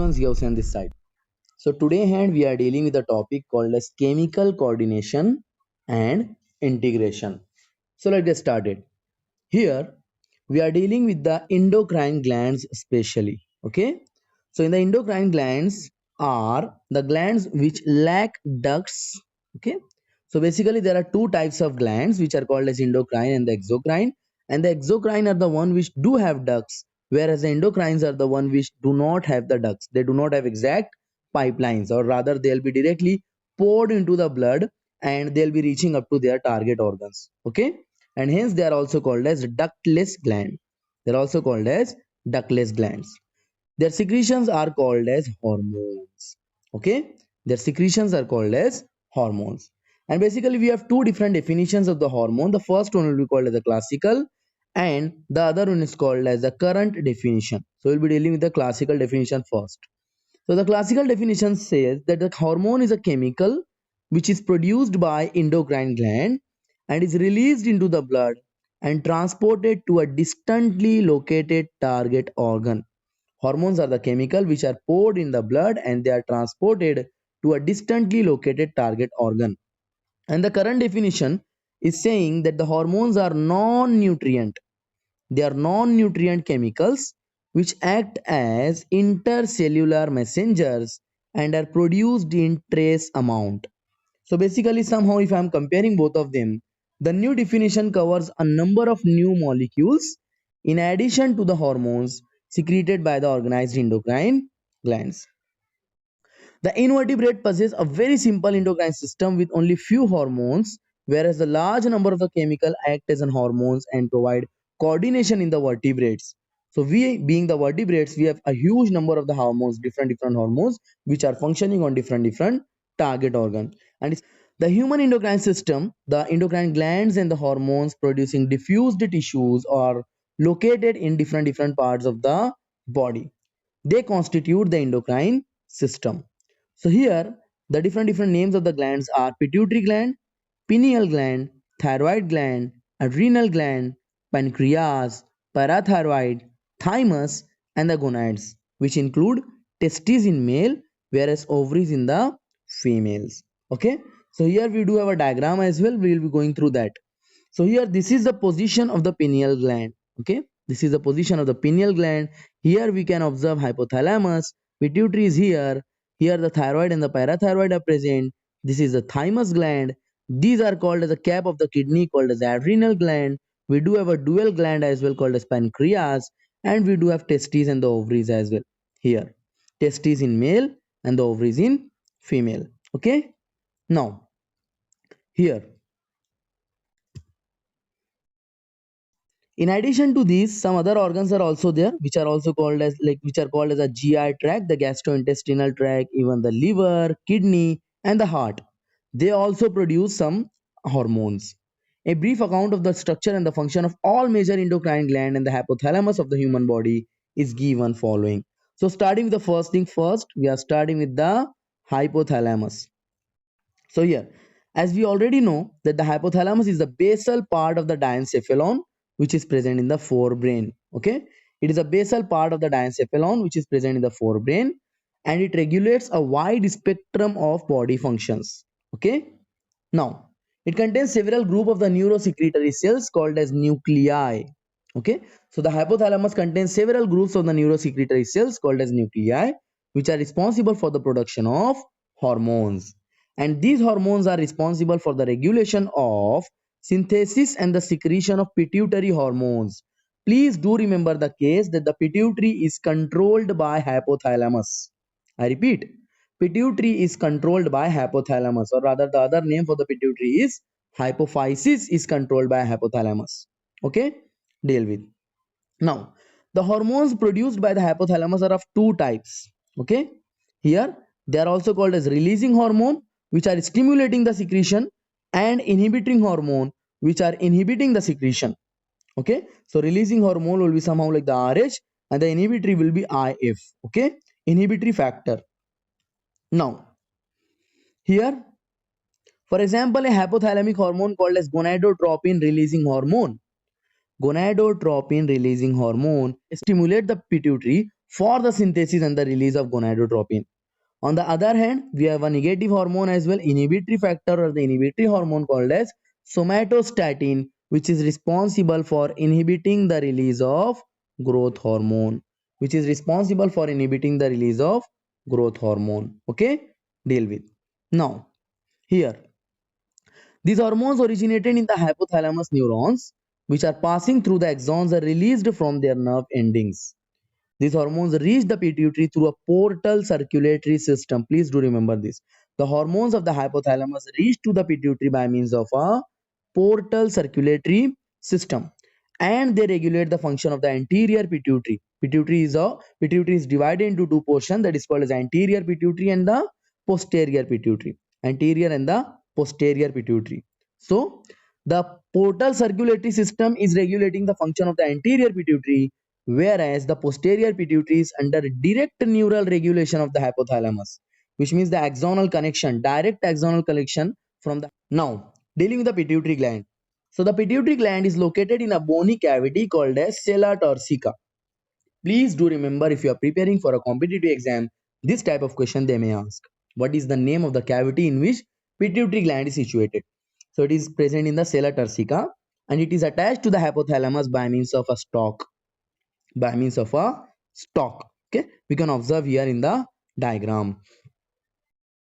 everyone, Zia Hussain this side. So today hand we are dealing with a topic called as chemical coordination and integration. So let's get started. Here we are dealing with the endocrine glands especially. Okay. So in the endocrine glands are the glands which lack ducts. Okay. So basically there are two types of glands which are called as endocrine and the exocrine. And the exocrine are the one which do have ducts, whereas the endocrines are the one which do not have the ducts. They do not have exact pipelines, or rather they'll be directly poured into the blood and they'll be reaching up to their target organs. Okay, and hence they are also called as ductless gland. They're also called as ductless glands. Their secretions are called as hormones. Okay, their secretions are called as hormones. And basically we have two different definitions of the hormone. The first one will be called as the classical and the other one is called as the current definition. So we'll be dealing with the classical definition first. So the classical definition says that the hormone is a chemical which is produced by endocrine gland and is released into the blood and transported to a distantly located target organ. Hormones are the chemical which are poured in the blood and they are transported to a distantly located target organ. And the current definition is saying that the hormones are non-nutrient. They are non-nutrient chemicals which act as intercellular messengers and are produced in trace amount. So basically somehow if I am comparing both of them, the new definition covers a number of new molecules in addition to the hormones secreted by the organized endocrine glands. The invertebrate possess a very simple endocrine system with only few hormones, whereas the large number of the chemical act as an hormones and provide coordination in the vertebrates. So we being the vertebrates, we have a huge number of the hormones, different hormones, which are functioning on different target organ. And it's the human endocrine system, the endocrine glands and the hormones producing diffused tissues are located in different parts of the body. They constitute the endocrine system. So here the different names of the glands are pituitary gland, pineal gland, thyroid gland, adrenal gland, pancreas, parathyroid, thymus and the gonads, which include testes in male whereas ovaries in the females. Okay, so here we do have a diagram as well. We will be going through that. So here this is the position of the pineal gland. Okay, this is the position of the pineal gland. Here we can observe hypothalamus, pituitary is here. Here the thyroid and the parathyroid are present. This is the thymus gland. These are called as the cap of the kidney called as the adrenal gland. We do have a dual gland as well called as pancreas, and we do have testes and the ovaries as well. Here testes in male and the ovaries in female. Okay, now here in addition to these, some other organs are also there, which are also called as which are called as a GI tract, the gastrointestinal tract, even the liver, kidney, and the heart. They also produce some hormones. A brief account of the structure and the function of all major endocrine gland and the hypothalamus of the human body is given following. So starting with the first thing first, we are starting with the hypothalamus. So here, as we already know that the hypothalamus is the basal part of the diencephalon which is present in the forebrain. Okay, it is a basal part of the diencephalon which is present in the forebrain and it regulates a wide spectrum of body functions. Okay, now it contains several group of the neurosecretory cells called as nuclei. Okay, so the hypothalamus contains several groups of the neurosecretory cells called as nuclei which are responsible for the production of hormones, and these hormones are responsible for the regulation of synthesis and the secretion of pituitary hormones. Please do remember the case that the pituitary is controlled by hypothalamus. I repeat, pituitary is controlled by hypothalamus, or rather the other name for the pituitary is hypophysis is controlled by hypothalamus. Okay, deal with. Now the hormones produced by the hypothalamus are of two types. Okay, here they are also called as releasing hormone which are stimulating the secretion and inhibiting hormone which are inhibiting the secretion. Okay, so releasing hormone will be somehow like the RH and the inhibitory will be IF. Okay, inhibitory factor. Now here, for example, a hypothalamic hormone called as gonadotropin releasing hormone. Gonadotropin releasing hormone stimulate the pituitary for the synthesis and the release of gonadotropin. On the other hand, we have a negative hormone as well, inhibitory factor or the inhibitory hormone called as somatostatin, which is responsible for inhibiting the release of growth hormone, which is responsible for inhibiting the release of growth hormone. Okay, deal with. Now, here, these hormones originated in the hypothalamus neurons, which are passing through the axons, are released from their nerve endings. These hormones reach the pituitary through a portal circulatory system. Please do remember this. The hormones of the hypothalamus reach to the pituitary by means of a portal circulatory system, and they regulate the function of the anterior pituitary. Pituitary is divided into two portions, that is called as anterior pituitary and the posterior pituitary. Anterior and the posterior pituitary. So the portal circulatory system is regulating the function of the anterior pituitary, whereas the posterior pituitary is under direct neural regulation of the hypothalamus, which means the axonal connection, direct axonal connection from the. Now, dealing with the pituitary gland. So the pituitary gland is located in a bony cavity called as sella turcica. Please do remember, if you are preparing for a competitive exam, this type of question they may ask. What is the name of the cavity in which pituitary gland is situated? So it is present in the sella turcica, and it is attached to the hypothalamus by means of a stalk. By means of a stalk. Okay, we can observe here in the diagram.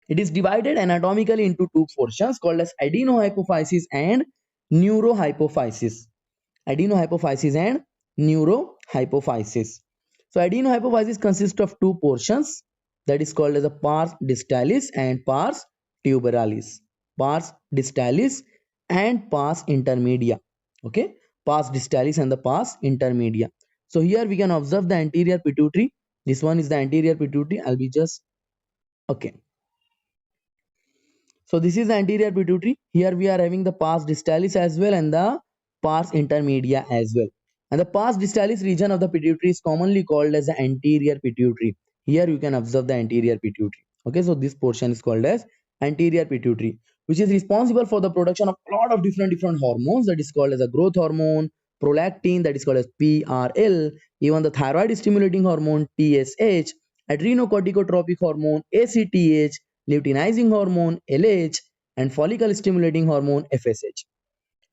It is divided anatomically into two portions called as adenohypophysis and neurohypophysis. Adenohypophysis and neurohypophysis. So adenohypophysis consists of two portions, that is called as a pars distalis and pars tuberalis. Pars distalis and pars intermedia. Okay, pars distalis and the pars intermedia. So here we can observe the anterior pituitary. This one is the anterior pituitary. I'll be just okay. So this is the anterior pituitary. Here we are having the pars distalis as well and the pars intermedia as well. And the pars distalis region of the pituitary is commonly called as the anterior pituitary. Here you can observe the anterior pituitary. Okay, so this portion is called as anterior pituitary, which is responsible for the production of a lot of different hormones, that is called as a growth hormone, prolactin, that is called as PRL, even the thyroid stimulating hormone TSH, adrenocorticotropic hormone ACTH, luteinizing hormone LH, and follicle stimulating hormone FSH.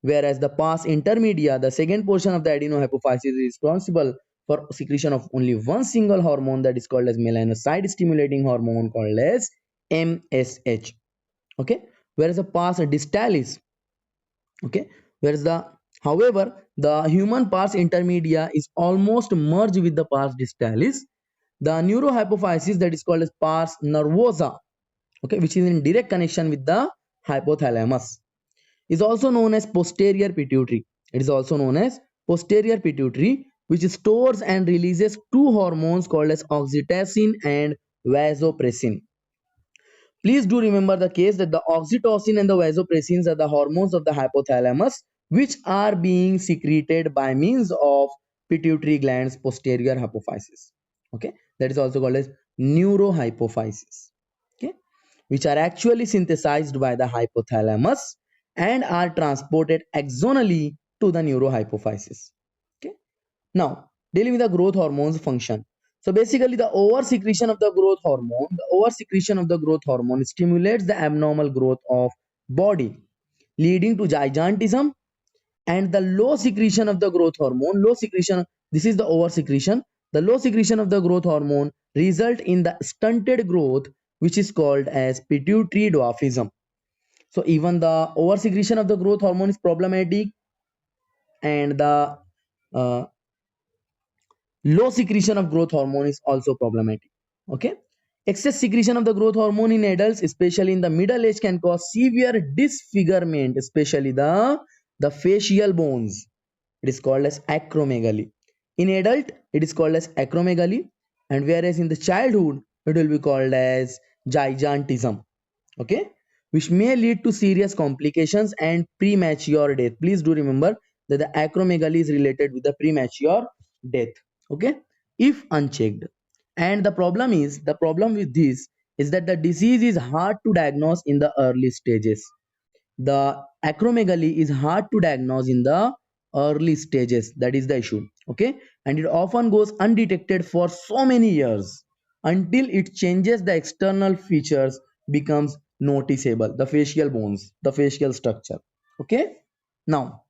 Whereas the pars intermedia, the second portion of the adenohypophysis, is responsible for secretion of only one single hormone, that is called as melanocyte stimulating hormone called as MSH. Okay, whereas the pars distalis, okay, whereas however the human pars intermedia is almost merged with the pars distalis. The neurohypophysis, that is called as pars nervosa, okay, which is in direct connection with the hypothalamus, is also known as posterior pituitary. It is also known as posterior pituitary, which stores and releases two hormones called as oxytocin and vasopressin. Please do remember the case that the oxytocin and the vasopressins are the hormones of the hypothalamus, which are being secreted by means of pituitary gland's posterior hypophysis. Okay, that is also called as neurohypophysis. Okay, which are actually synthesized by the hypothalamus and are transported axonally to the neurohypophysis. Okay, now dealing with the growth hormones function. So basically the oversecretion of the growth hormone stimulates the abnormal growth of body, leading to gigantism. And the low secretion of the growth hormone, this is the oversecretion. The low secretion of the growth hormone result in the stunted growth, which is called as pituitary dwarfism. So even the oversecretion of the growth hormone is problematic, and the low secretion of growth hormone is also problematic. Okay, excess secretion of the growth hormone in adults, especially in the middle age, can cause severe disfigurement, especially the facial bones. It is called as acromegaly. In adult it is called as acromegaly, and whereas in the childhood it will be called as gigantism. Okay, which may lead to serious complications and premature death. Please do remember that the acromegaly is related with the premature death. Okay, if unchecked. And the problem with this is that the disease is hard to diagnose in the early stages. The acromegaly is hard to diagnose in the early stages. That is the issue. Okay, and it often goes undetected for so many years until it changes the external features, becomes noticeable, the facial bones, the facial structure. Okay, now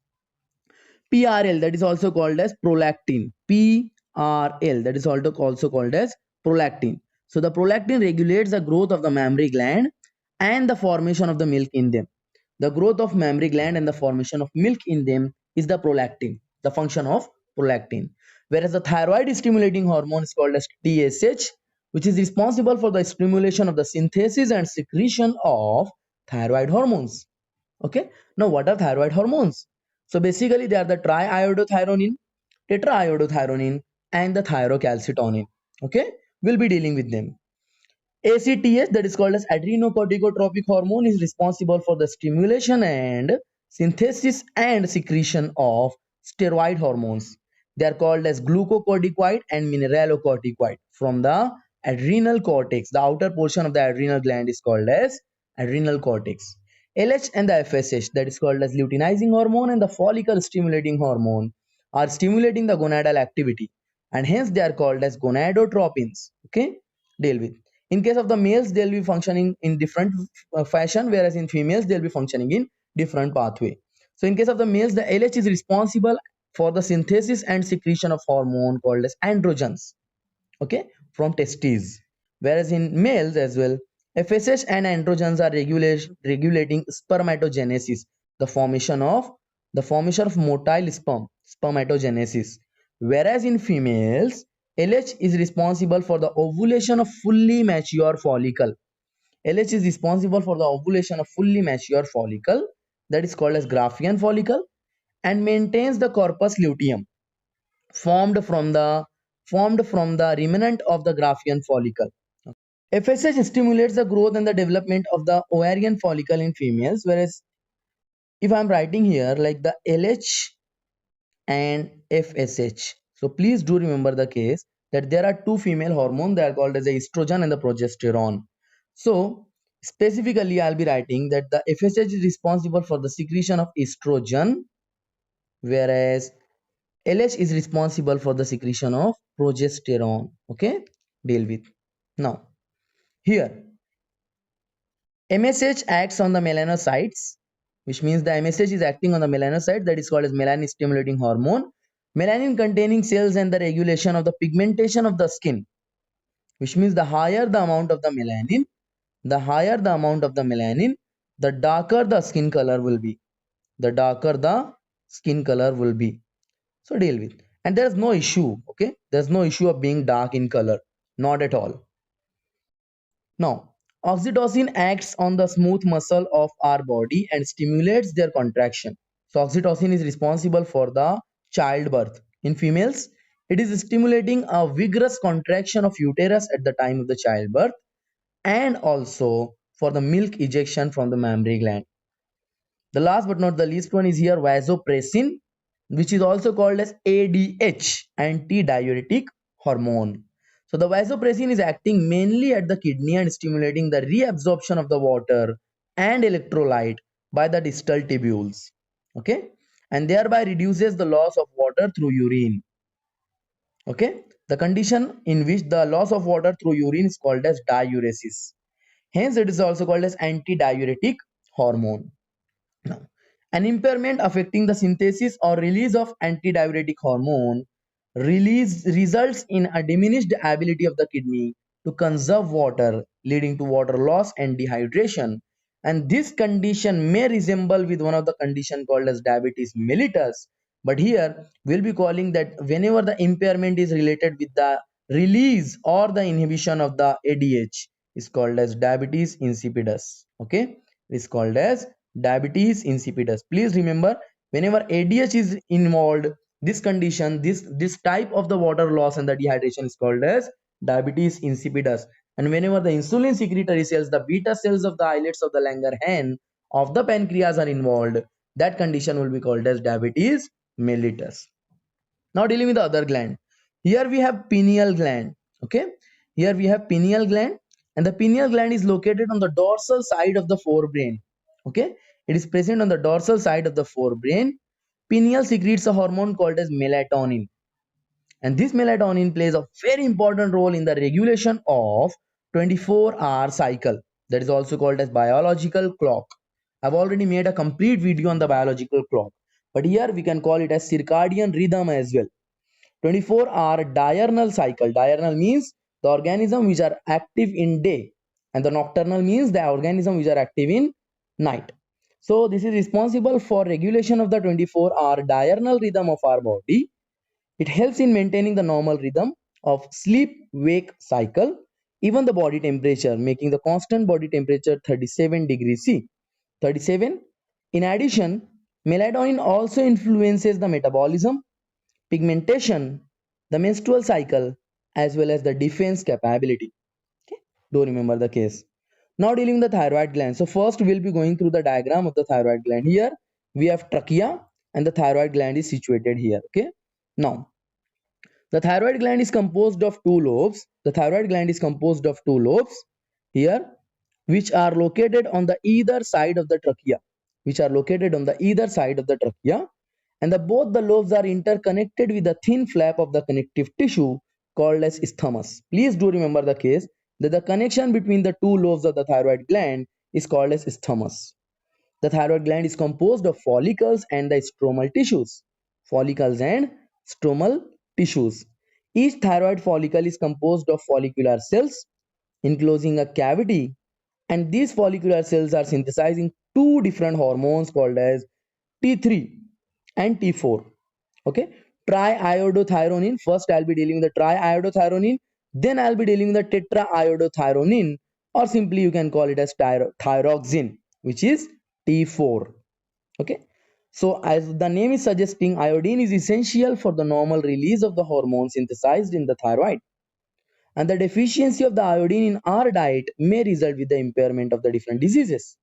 PRL, that is also called as prolactin. PRL, that is also called as prolactin. So the prolactin regulates the growth of the mammary gland and the formation of the milk in them. The growth of mammary gland and the formation of milk in them is the prolactin, the function of prolactin. Whereas the thyroid stimulating hormone is called as TSH, which is responsible for the stimulation of the synthesis and secretion of thyroid hormones. Okay, now what are thyroid hormones? So basically they are the triiodothyronine, tetraiodothyronine, and the thyrocalcitonin. Okay, we'll be dealing with them. ACTH, that is called as adrenocorticotropic hormone, is responsible for the stimulation and synthesis and secretion of steroid hormones. They are called as glucocorticoid and mineralocorticoid from the adrenal cortex. The outer portion of the adrenal gland is called as adrenal cortex. LH and the FSH, that is called as luteinizing hormone and the follicle stimulating hormone, are stimulating the gonadal activity, and hence they are called as gonadotropins. Okay, deal with. In case of the males, they'll be functioning in different fashion, whereas in females they'll be functioning in different pathway. So in case of the males, the LH is responsible for the synthesis and secretion of hormone called as androgens, okay, from testes. Whereas in males as well, FSH and androgens are regulating spermatogenesis, the formation of motile sperm, spermatogenesis. Whereas in females, LH is responsible for the ovulation of fully mature follicle. LH is responsible for the ovulation of fully mature follicle, that is called as Graafian follicle, and maintains the corpus luteum formed from the remnant of the Graafian follicle. FSH stimulates the growth and the development of the ovarian follicle in females, whereas if I'm writing here like the LH and FSH, so please do remember the case that there are two female hormones that are called as the estrogen and the progesterone. So specifically I'll be writing that the FSH is responsible for the secretion of estrogen, whereas LH is responsible for the secretion of progesterone. Okay, deal with. Now here MSH acts on the melanocytes, which means the MSH is acting on the melanocyte, that is called as melanin stimulating hormone. Melanin containing cells and the regulation of the pigmentation of the skin, which means the higher the amount of the melanin, the darker the skin color will be. The darker the skin color will be. So deal with. And there is no issue, okay? There's no issue of being dark in color, not at all. Now, oxytocin acts on the smooth muscle of our body and stimulates their contraction. So, oxytocin is responsible for the childbirth. In females, it is stimulating a vigorous contraction of uterus at the time of the childbirth and also for the milk ejection from the mammary gland. The last but not the least one is here vasopressin, which is also called as ADH, antidiuretic hormone. So the vasopressin is acting mainly at the kidney and stimulating the reabsorption of the water and electrolyte by the distal tubules. Okay, and thereby reduces the loss of water through urine. Okay, the condition in which the loss of water through urine is called as diuresis. Hence, it is also called as antidiuretic hormone. Now, an impairment affecting the synthesis or release of antidiuretic hormone results in a diminished ability of the kidney to conserve water, leading to water loss and dehydration. And this condition may resemble with one of the condition called as diabetes mellitus. But here we'll be calling that whenever the impairment is related with the release or the inhibition of the ADH is called as diabetes insipidus. Okay, it's called as diabetes insipidus. Please remember, whenever ADH is involved, this condition, this type of the water loss and the dehydration is called as diabetes insipidus. And whenever the insulin secretory cells, the beta cells of the islets of the Langerhans of the pancreas are involved, that condition will be called as diabetes mellitus. Now dealing with the other gland. Here we have pineal gland. Okay, here we have pineal gland, and the pineal gland is located on the dorsal side of the forebrain. Okay, it is present on the dorsal side of the forebrain. Pineal secretes a hormone called as melatonin. And this melatonin plays a very important role in the regulation of 24-hour cycle, that is also called as biological clock. I've already made a complete video on the biological clock, but here we can call it as circadian rhythm as well. 24-hour diurnal cycle. Diurnal means the organism which are active in day, and the nocturnal means the organism which are active in night. So this is responsible for regulation of the 24-hour diurnal rhythm of our body. It helps in maintaining the normal rhythm of sleep-wake cycle, even the body temperature, making the constant body temperature 37 degrees C. 37. In addition, melatonin also influences the metabolism, pigmentation, the menstrual cycle, as well as the defense capability. Okay, do remember the case. Now dealing with the thyroid gland. So first we'll be going through the diagram of the thyroid gland. Here we have trachea and the thyroid gland is situated here. Okay. Now the thyroid gland is composed of two lobes. The thyroid gland is composed of two lobes here, which are located on the either side of the trachea. Which are located on the either side of the trachea, and both the lobes are interconnected with the thin flap of the connective tissue called as isthmus. Please do remember the case that the connection between the two lobes of the thyroid gland is called as isthmus. The thyroid gland is composed of follicles and the stromal tissues. Follicles and stromal tissues. Each thyroid follicle is composed of follicular cells enclosing a cavity, and these follicular cells are synthesizing two different hormones called as T3 and T4. Okay, triiodothyronine. First I'll be dealing with the triiodothyronine, then I'll be dealing with the tetraiodothyronine, or simply you can call it as thyroxine, which is T4. Okay, so as the name is suggesting, iodine is essential for the normal release of the hormone synthesized in the thyroid, and the deficiency of the iodine in our diet may result with the impairment of the different diseases,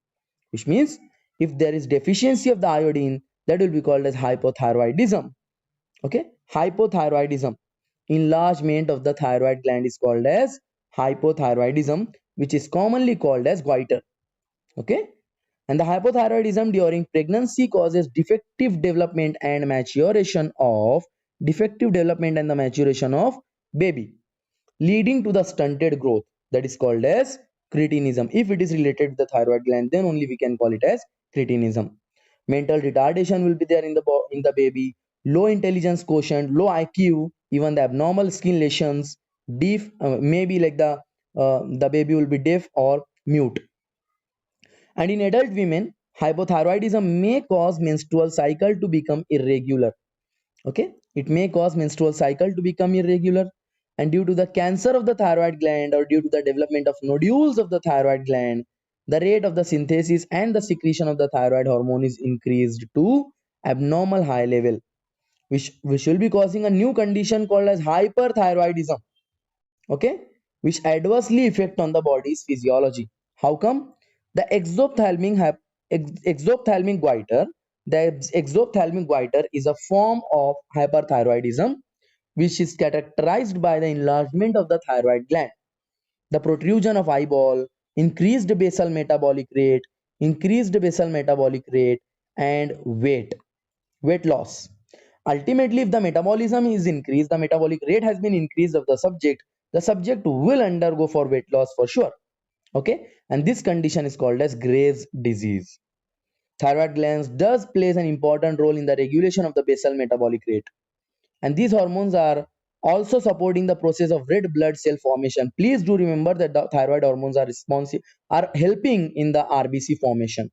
which means if there is deficiency of the iodine, that will be called as hypothyroidism. Okay, hypothyroidism, enlargement of the thyroid gland is called as hypothyroidism, which is commonly called as goiter. Okay, and the hypothyroidism during pregnancy causes defective development and the maturation of baby, leading to the stunted growth, that is called as cretinism. If it is related to the thyroid gland, then only we can call it as cretinism. Mental retardation will be there in the baby, low intelligence quotient, low IQ, even the abnormal skin lesions, deaf, maybe like the baby will be deaf or mute. And in adult women, hypothyroidism may cause menstrual cycle to become irregular. Okay, it may cause menstrual cycle to become irregular, and due to the cancer of the thyroid gland or due to the development of nodules of the thyroid gland, the rate of the synthesis and the secretion of the thyroid hormone is increased to abnormal high level, which will be causing a new condition called as hyperthyroidism. Okay, which adversely affect on the body's physiology. How come? The exophthalmic goiter, is a form of hyperthyroidism which is characterized by the enlargement of the thyroid gland, the protrusion of eyeball, increased basal metabolic rate, and weight loss. Ultimately, if the metabolism is increased, the metabolic rate has been increased of the subject will undergo for weight loss for sure. Okay, and this condition is called as Graves' disease. Thyroid glands does plays an important role in the regulation of the basal metabolic rate, and these hormones are also supporting the process of red blood cell formation. Please do remember that the thyroid hormones are helping in the RBC formation.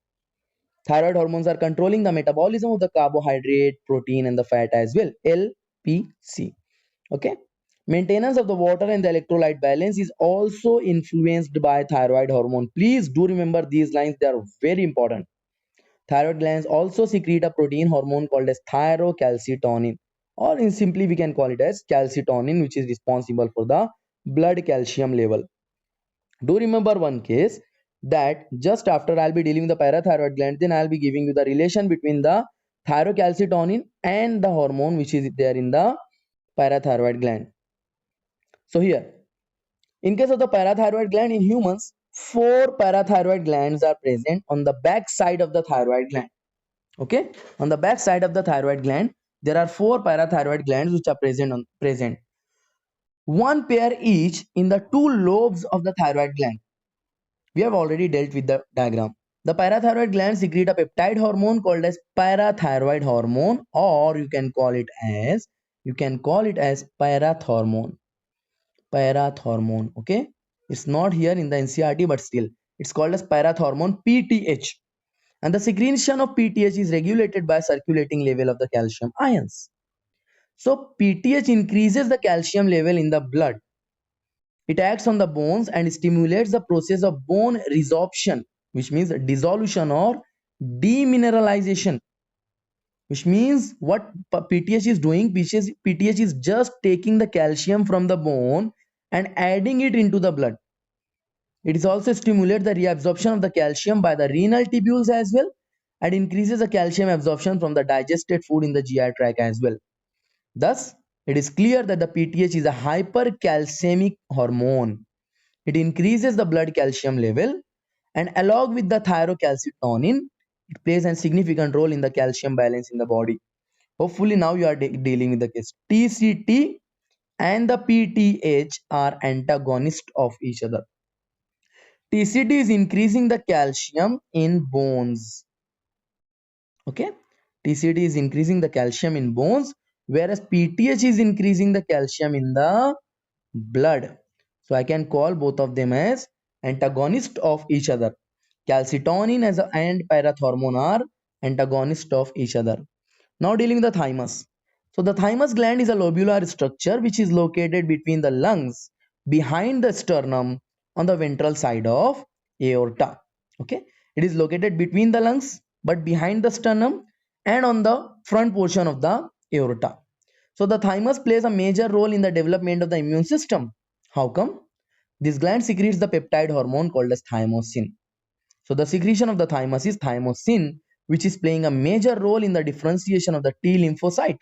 Thyroid hormones are controlling the metabolism of the carbohydrate, protein, and the fat as well. LPC. Okay. Maintenance of the water and the electrolyte balance is also influenced by thyroid hormone. Please do remember these lines, they are very important. Thyroid glands also secrete a protein hormone called as thyrocalcitonin, or in simply we can call it as calcitonin, which is responsible for the blood calcium level. Do remember one case that just after I'll be dealing with the parathyroid gland, then I'll be giving you the relation between the thyrocalcitonin and the hormone which is there in the parathyroid gland. So here, in case of the parathyroid gland in humans, 4 parathyroid glands are present on the back side of the thyroid gland. Okay, on the back side of the thyroid gland, there are 4 parathyroid glands which are present. one pair each in the two lobes of the thyroid gland. We have already dealt with the diagram. The parathyroid gland secrete a peptide hormone called as parathyroid hormone, or you can call it as parathormone. Parathormone. Okay, it's not here in the NCERT, but still it's called as parathormone, PTH. And the secretion of PTH is regulated by circulating level of the calcium ions. So PTH increases the calcium level in the blood. It acts on the bones and stimulates the process of bone resorption, which means dissolution or demineralization. Which means what PTH is doing, PTH is just taking the calcium from the bone and adding it into the blood. It is also stimulates the reabsorption of the calcium by the renal tubules as well, and increases the calcium absorption from the digested food in the GI tract as well. Thus, it is clear that the PTH is a hypercalcemic hormone. It increases the blood calcium level, and along with the thyrocalcitonin, it plays a significant role in the calcium balance in the body. Hopefully, now you are dealing with the case. TCT and the PTH are antagonists of each other. TCT is increasing the calcium in bones. Okay, TCT is increasing the calcium in bones, whereas PTH is increasing the calcium in the blood. So I can call both of them as antagonist of each other. Calcitonin and parathormone are antagonist of each other. Now dealing with the thymus. So the thymus gland is a lobular structure which is located between the lungs, behind the sternum, on the ventral side of aorta. Okay, it is located between the lungs but behind the sternum and on the front portion of the aorta. So the thymus plays a major role in the development of the immune system. How come? This gland secretes the peptide hormone called as thymosin. So the secretion of the thymus is thymosin, which is playing a major role in the differentiation of the T lymphocyte.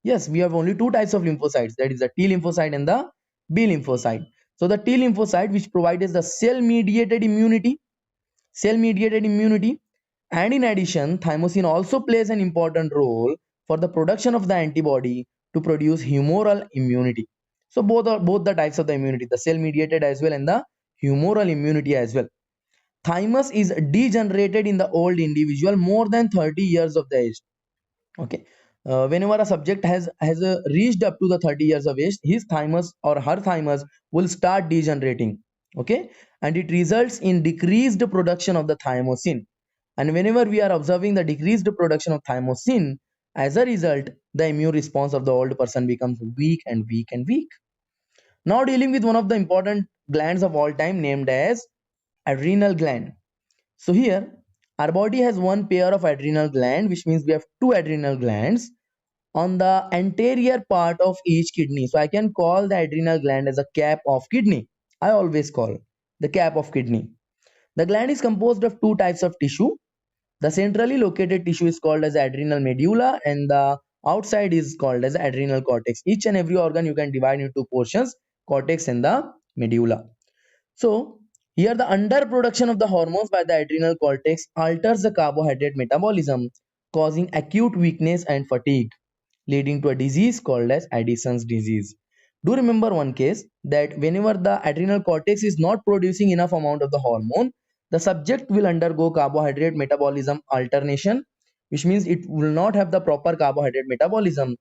Yes, we have only two types of lymphocytes, that is the T lymphocyte and the B lymphocyte. So the T lymphocyte, which provides the cell mediated immunity, and in addition, thymosin also plays an important role for the production of the antibody to produce humoral immunity. So both the types of the immunity, the cell mediated as well and the humoral immunity as well. Thymus is degenerated in the old individual more than 30 years of the age. Okay, whenever a subject has reached up to the 30 years of age, his thymus or her thymus will start degenerating. Okay, and it results in decreased production of the thymosin. And whenever we are observing the decreased production of thymosin, as a result, the immune response of the old person becomes weak and weak and weak. Now dealing with one of the important glands of all time, named as adrenal gland. So here our body has one pair of adrenal gland, which means we have two adrenal glands on the anterior part of each kidney. So I can call the adrenal gland as a cap of kidney. I always call the cap of kidney. The gland is composed of two types of tissue. The centrally located tissue is called as adrenal medulla, and the outside is called as adrenal cortex. Each and every organ you can divide into two portions, cortex and the medulla. So here the underproduction of the hormones by the adrenal cortex alters the carbohydrate metabolism, causing acute weakness and fatigue, leading to a disease called as Addison's disease. Do remember one case, that whenever the adrenal cortex is not producing enough amount of the hormone, the subject will undergo carbohydrate metabolism alternation, which means it will not have the proper carbohydrate metabolism,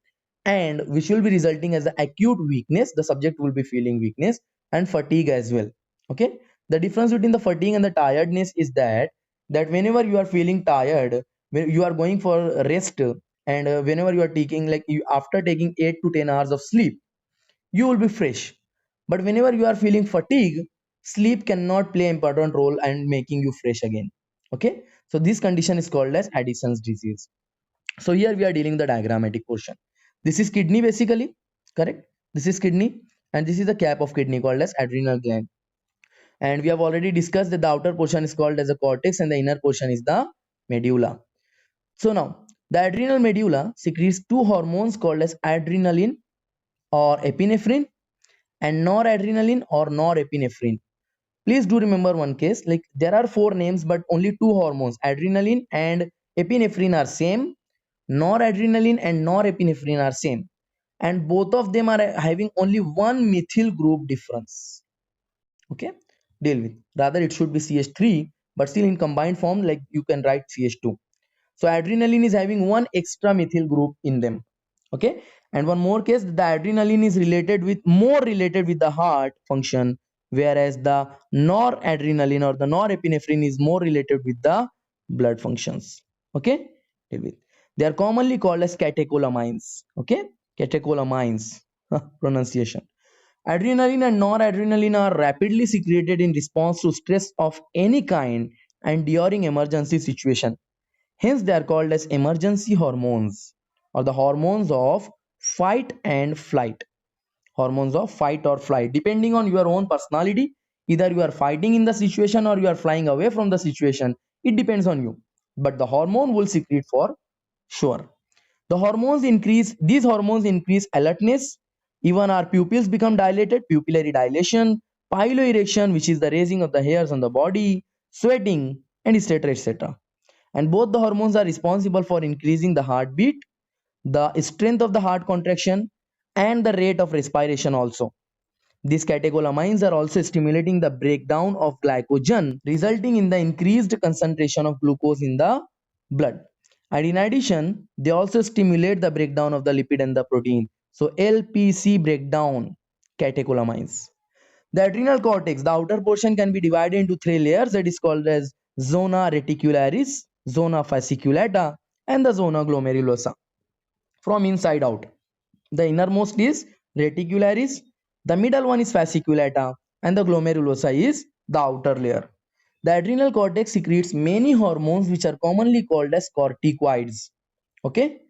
and which will be resulting as the acute weakness. The subject will be feeling weakness and fatigue as well. Okay, the difference between the fatigue and the tiredness is that whenever you are feeling tired, when you are going for rest, and whenever you are taking, like you, after taking 8 to 10 hours of sleep, you will be fresh. But whenever you are feeling fatigue, sleep cannot play an important role and making you fresh again. Okay, so this condition is called as Addison's disease. So here we are dealing with the diagrammatic portion. This is kidney basically, correct? This is kidney, and this is the cap of kidney called as adrenal gland. And we have already discussed that the outer portion is called as the cortex and the inner portion is the medulla. So now the adrenal medulla secretes two hormones called as adrenaline or epinephrine and noradrenaline or norepinephrine. Please do remember one case, like there are four names but only two hormones, adrenaline and epinephrine are same, noradrenaline and norepinephrine are same. and both of them are having only one methyl group difference. Okay, deal with. Rather, it should be CH3, but still in combined form, like you can write CH2. So adrenaline is having one extra methyl group in them. Okay, and one more case, the adrenaline is more related with the heart function, whereas the noradrenaline or the norepinephrine is more related with the blood functions. Okay, deal with. They are commonly called as catecholamines. Okay, catecholamines pronunciation. Adrenaline and noradrenaline are rapidly secreted in response to stress of any kind and during emergency situation. Hence, they are called as emergency hormones or the hormones of fight and flight. Hormones of fight or flight, depending on your own personality. Either you are fighting in the situation or you are flying away from the situation. It depends on you. But the hormone will secrete for sure. These hormones increase alertness. Even our pupils become dilated, pupillary dilation, piloerection, which is the raising of the hairs on the body, sweating, and etc. etc. And both the hormones are responsible for increasing the heartbeat, the strength of the heart contraction, and the rate of respiration also. These catecholamines are also stimulating the breakdown of glycogen, resulting in the increased concentration of glucose in the blood. And in addition, they also stimulate the breakdown of the lipid and the protein. So LPC breakdown catecholamines. The adrenal cortex, the outer portion, can be divided into three layers that is called as zona reticularis, zona fasciculata, and the zona glomerulosa from inside out. The innermost is reticularis, the middle one is fasciculata, and the glomerulosa is the outer layer. The adrenal cortex secretes many hormones which are commonly called as corticoids. Okay?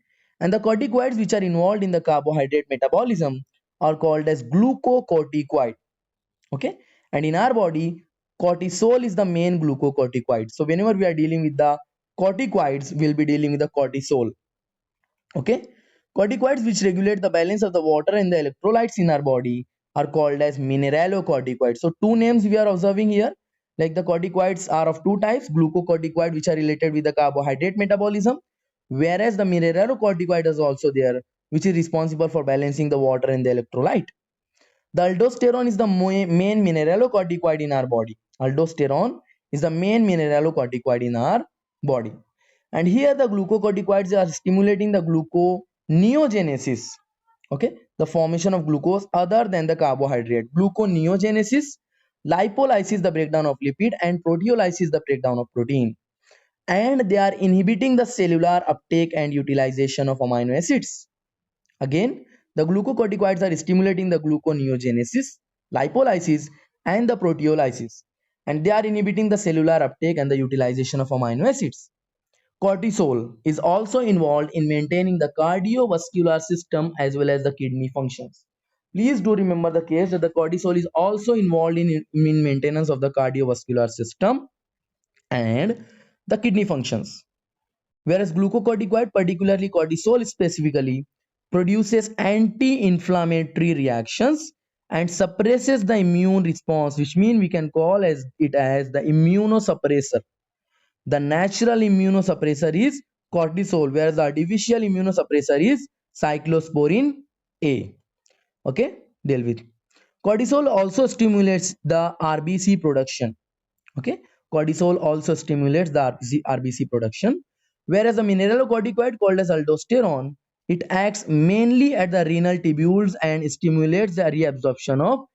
And the corticoids which are involved in the carbohydrate metabolism are called as glucocorticoid. Okay, and in our body, cortisol is the main glucocorticoid. So whenever we are dealing with the corticoids, we'll be dealing with the cortisol. Okay, corticoids which regulate the balance of the water and the electrolytes in our body are called as mineralocorticoids. So two names we are observing here, like the corticoids are of two types: glucocorticoid which are related with the carbohydrate metabolism, whereas the mineralocorticoid is also there, which is responsible for balancing the water and the electrolyte. The aldosterone is the main mineralocorticoid in our body. Aldosterone is the main mineralocorticoid in our body. And here the glucocorticoids are stimulating the gluconeogenesis. Okay, the formation of glucose other than the carbohydrate. Gluconeogenesis, lipolysis, the breakdown of lipid, and proteolysis, the breakdown of protein. And they are inhibiting the cellular uptake and utilization of amino acids. Again, the glucocorticoids are stimulating the gluconeogenesis, lipolysis, and the proteolysis, and they are inhibiting the cellular uptake and the utilization of amino acids. Cortisol is also involved in maintaining the cardiovascular system as well as the kidney functions. Please do remember the case that the cortisol is also involved in maintenance of the cardiovascular system and the kidney functions. Whereas glucocorticoid, particularly cortisol specifically, produces anti-inflammatory reactions and suppresses the immune response, which means we can call it as the immunosuppressor. The natural immunosuppressor is cortisol, whereas the artificial immunosuppressor is cyclosporin A. Okay, deal with. Cortisol also stimulates the RBC production. Okay, cortisol also stimulates the RBC production, whereas the mineralocorticoid called as aldosterone, it acts mainly at the renal tubules and stimulates the reabsorption of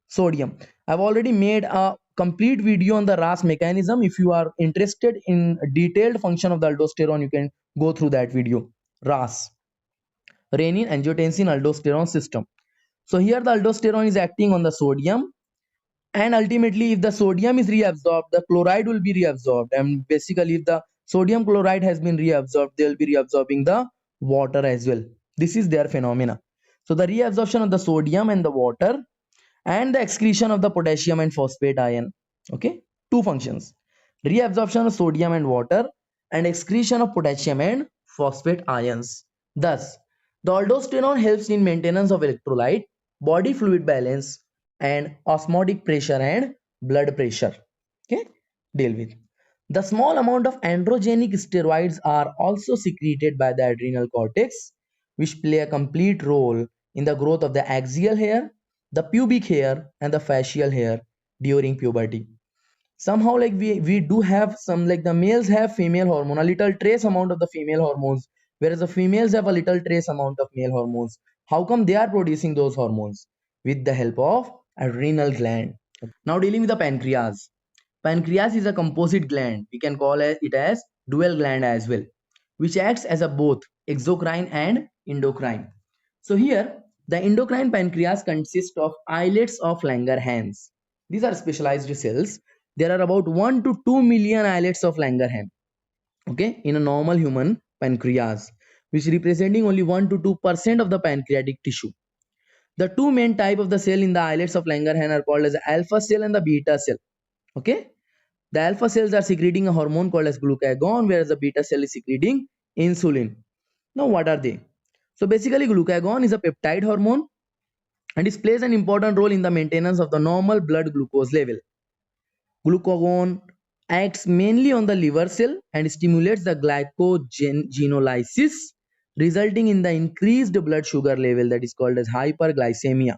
sodium. I've already made a complete video on the RAS mechanism. If you are interested in a detailed function of the aldosterone, you can go through that video. RAS, renin angiotensin aldosterone system. So here the aldosterone is acting on the sodium, and ultimately if the sodium is reabsorbed, the chloride will be reabsorbed, and basically if the sodium chloride has been reabsorbed, they will be reabsorbing the water as well. This is their phenomena. So the reabsorption of the sodium and the water, and the excretion of the potassium and phosphate ion. Okay, two functions: reabsorption of sodium and water, and excretion of potassium and phosphate ions. Thus the aldosterone helps in maintenance of electrolyte, body fluid balance, and osmotic pressure and blood pressure. Okay, deal with. The small amount of androgenic steroids are also secreted by the adrenal cortex, which play a complete role in the growth of the axial hair, the pubic hair, and the facial hair during puberty. Somehow, like we do have some, like the males have female hormone, a little trace amount of the female hormones, whereas the females have a little trace amount of male hormones. How come they are producing those hormones? With the help of adrenal gland. Now dealing with the pancreas. Pancreas is a composite gland. We can call it as dual gland as well, which acts as a both exocrine and endocrine. So here, the endocrine pancreas consists of islets of Langerhans. These are specialized cells. There are about 1 to 2 million islets of Langerhans, okay, in a normal human pancreas, which representing only 1 to 2% of the pancreatic tissue. The two main type of the cell in the islets of Langerhans are called as alpha cell and the beta cell. Okay, the alpha cells are secreting a hormone called as glucagon, whereas the beta cell is secreting insulin. Now, what are they? So basically, glucagon is a peptide hormone and it plays an important role in the maintenance of the normal blood glucose level. Glucagon acts mainly on the liver cell and stimulates the glycogenolysis, resulting in the increased blood sugar level that is called as hyperglycemia.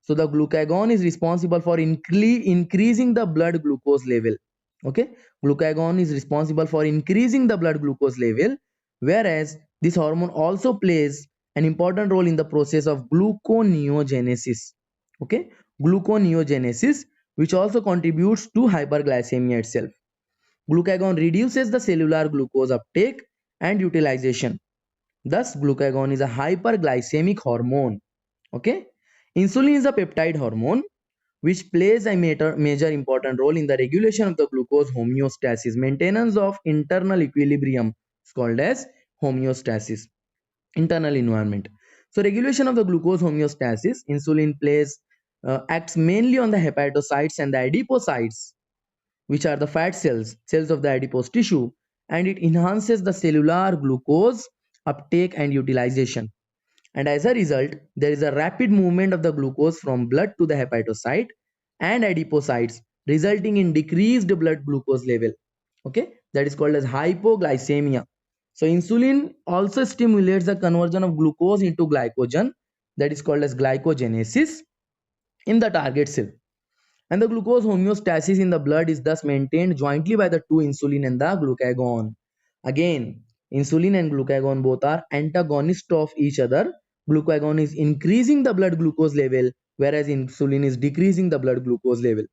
So the glucagon is responsible for increasing the blood glucose level. Okay, glucagon is responsible for increasing the blood glucose level, whereas this hormone also plays an important role in the process of gluconeogenesis. Okay, gluconeogenesis, which also contributes to hyperglycemia itself. Glucagon reduces the cellular glucose uptake and utilization. Thus, glucagon is a hyperglycemic hormone. Okay, insulin is a peptide hormone which plays a major important role in the regulation of the glucose homeostasis, maintenance of internal equilibrium is called as homeostasis, internal environment. So regulation of the glucose homeostasis, insulin acts mainly on the hepatocytes and the adipocytes, which are the fat cells of the adipose tissue, and it enhances the cellular glucose uptake and utilization. And as a result, there is a rapid movement of the glucose from blood to the hepatocyte and adipocytes, resulting in decreased blood glucose level. Okay, that is called as hypoglycemia. So insulin also stimulates the conversion of glucose into glycogen, that is called as glycogenesis, in the target cell. And the glucose homeostasis in the blood is thus maintained jointly by the two insulin and the glucagon. Again, insulin and glucagon both are antagonists of each other. Glucagon is increasing the blood glucose level, whereas insulin is decreasing the blood glucose level.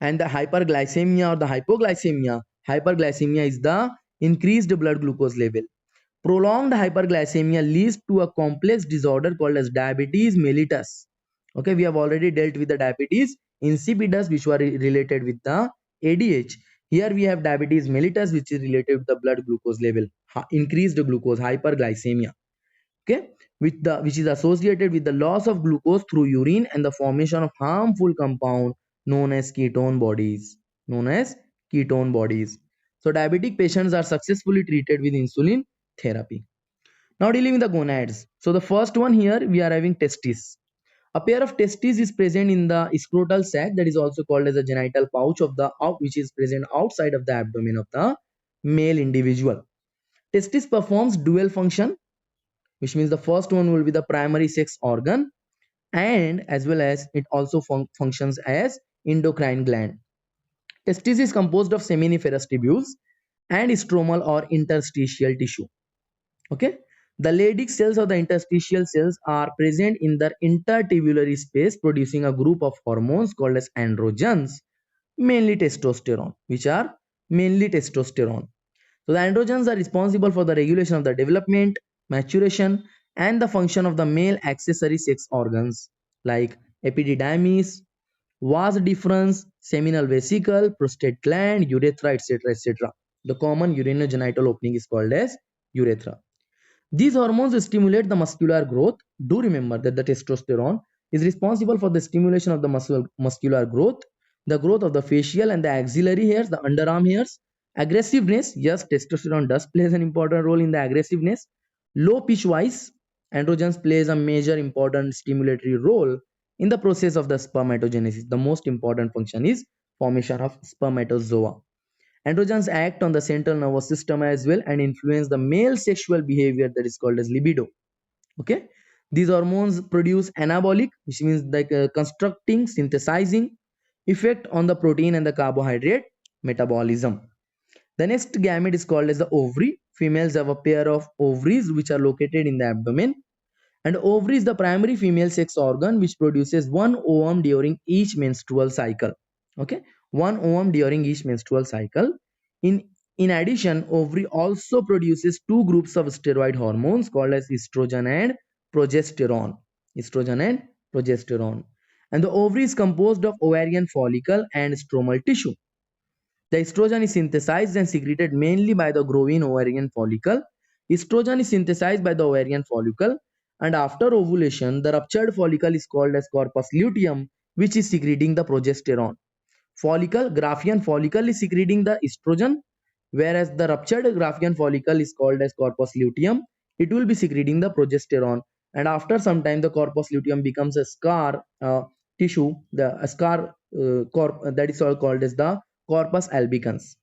And the hyperglycemia or the hyperglycemia is the increased blood glucose level. Prolonged hyperglycemia leads to a complex disorder called as diabetes mellitus. Okay, we have already dealt with the diabetes insipidus, which were related with the ADH. Here we have diabetes mellitus, which is related with the blood glucose level, increased glucose, hyperglycemia. Okay, which is associated with the loss of glucose through urine and the formation of harmful compound known as ketone bodies. Known as ketone bodies. So diabetic patients are successfully treated with insulin therapy. Now dealing with the gonads. So the first one here we are having testes. A pair of testes is present in the scrotal sac, that is also called as a genital pouch of the which is present outside of the abdomen of the male individual. Testis performs dual function, which means the first one will be the primary sex organ and as well as it also functions as endocrine gland. Testis is composed of seminiferous tubules and stromal or interstitial tissue. Okay, the Leydig cells or the interstitial cells are present in the intertubular space, producing a group of hormones called as androgens, mainly testosterone, which are mainly testosterone. So the androgens are responsible for the regulation of the development, maturation, and the function of the male accessory sex organs like epididymis, vas deferens, seminal vesicle, prostate gland, urethra, etc. etc. The common urinogenital opening is called as urethra. These hormones stimulate the muscular growth. Do remember that the testosterone is responsible for the stimulation of the muscular growth, the growth of the facial and the axillary hairs, the underarm hairs. Aggressiveness, yes, testosterone does plays an important role in the aggressiveness. Low pitch wise, androgens plays a major important stimulatory role in the process of the spermatogenesis. The most important function is formation of spermatozoa. Androgens act on the central nervous system as well and influence the male sexual behavior, that is called as libido. Okay, These hormones produce anabolic, which means like constructing, synthesizing effect on the protein and the carbohydrate metabolism. The next gamete is called as the ovary. Females have a pair of ovaries which are located in the abdomen, and ovary is the primary female sex organ which produces one ovum during each menstrual cycle. Okay, one ovum during each menstrual cycle. In addition, ovary also produces two groups of steroid hormones called as estrogen and progesterone. Estrogen and progesterone. And the ovary is composed of ovarian follicle and stromal tissue. The estrogen is synthesized and secreted mainly by the growing ovarian follicle. Estrogen is synthesized by the ovarian follicle, and after ovulation, the ruptured follicle is called as corpus luteum, which is secreting the progesterone. Graphian follicle is secreting the estrogen, whereas the ruptured Graphian follicle is called as corpus luteum. It will be secreting the progesterone, and after some time, the corpus luteum becomes a scar tissue, the a scar that is all called as the corpus albicans.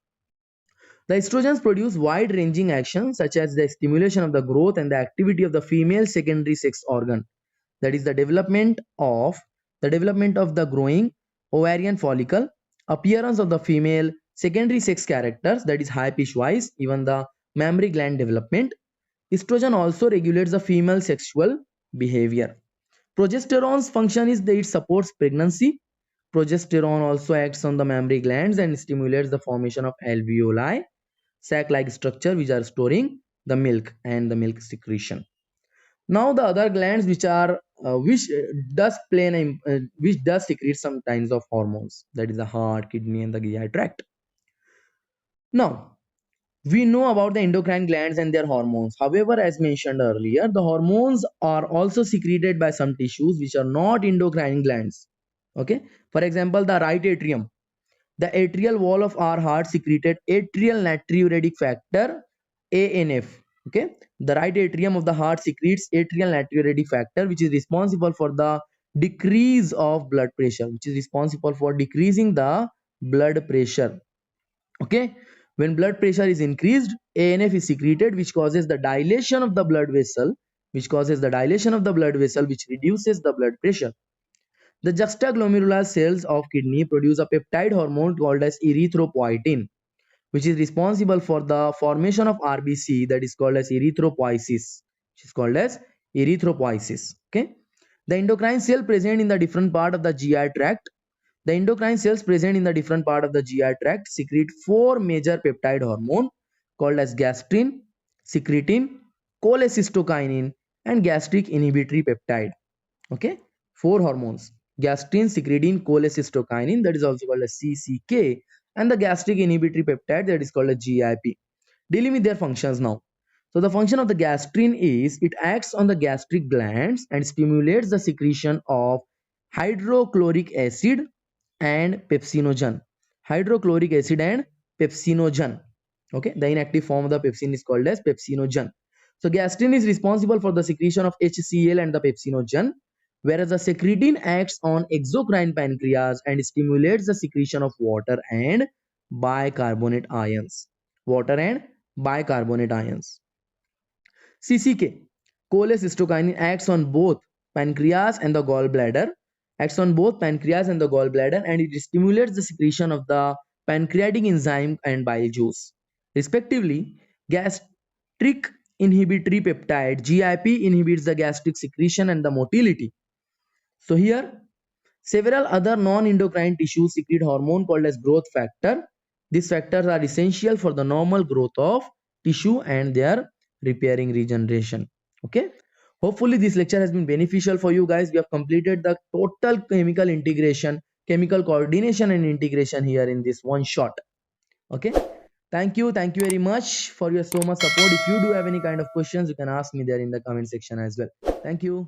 The estrogens produce wide-ranging actions such as the stimulation of the growth and the activity of the female secondary sex organ. That is the development of the growing ovarian follicle, appearance of the female secondary sex characters, that is high pitch wise, even the mammary gland development. Estrogen also regulates the female sexual behavior. Progesterone's function is that it supports pregnancy. Progesterone also acts on the mammary glands and stimulates the formation of alveoli, sac-like structure which are storing the milk and the milk secretion. Now the other glands which are which does secrete some kinds of hormones, that is the heart, kidney, and the GI tract. Now we know about the endocrine glands and their hormones. However, as mentioned earlier, the hormones are also secreted by some tissues which are not endocrine glands. Okay, for example, the right atrium. The atrial wall of our heart secreted atrial natriuretic factor, ANF. Okay, the right atrium of the heart secretes atrial natriuretic factor, which is responsible for the decrease of blood pressure, which is responsible for decreasing the blood pressure. Okay, when blood pressure is increased, ANF is secreted, which causes the dilation of the blood vessel, which reduces the blood pressure. The juxtaglomerular cells of kidney produce a peptide hormone called as erythropoietin, which is responsible for the formation of RBC, that is called as erythropoiesis. Okay. The endocrine cell present in the different part of the GI tract. The endocrine cells present in the different part of the GI tract secrete four major peptide hormone called as gastrin, secretin, cholecystokinin, and gastric inhibitory peptide. Okay, four hormones: gastrin, secretin, cholecystokinin, that is also called as CCK, and the gastric inhibitory peptide, that is called as GIP. Dealing with their functions now. So the function of the gastrin is it acts on the gastric glands and stimulates the secretion of hydrochloric acid and pepsinogen. Hydrochloric acid and pepsinogen. Okay, the inactive form of the pepsin is called as pepsinogen. So gastrin is responsible for the secretion of HCl and the pepsinogen, whereas the secretin acts on exocrine pancreas and stimulates the secretion of water and bicarbonate ions. CCK, cholecystokinin, acts on both pancreas and the gallbladder, and it stimulates the secretion of the pancreatic enzyme and bile juice. Respectively, gastric inhibitory peptide GIP inhibits the gastric secretion and the motility. So here, several other non-endocrine tissues secrete hormone called as growth factor. These factors are essential for the normal growth of tissue and their repairing regeneration. Okay, hopefully this lecture has been beneficial for you guys. We have completed the total chemical coordination and integration here in this one shot. Okay, thank you very much for your so much support. If you do have any kind of questions, you can ask me there in the comment section as well. Thank you.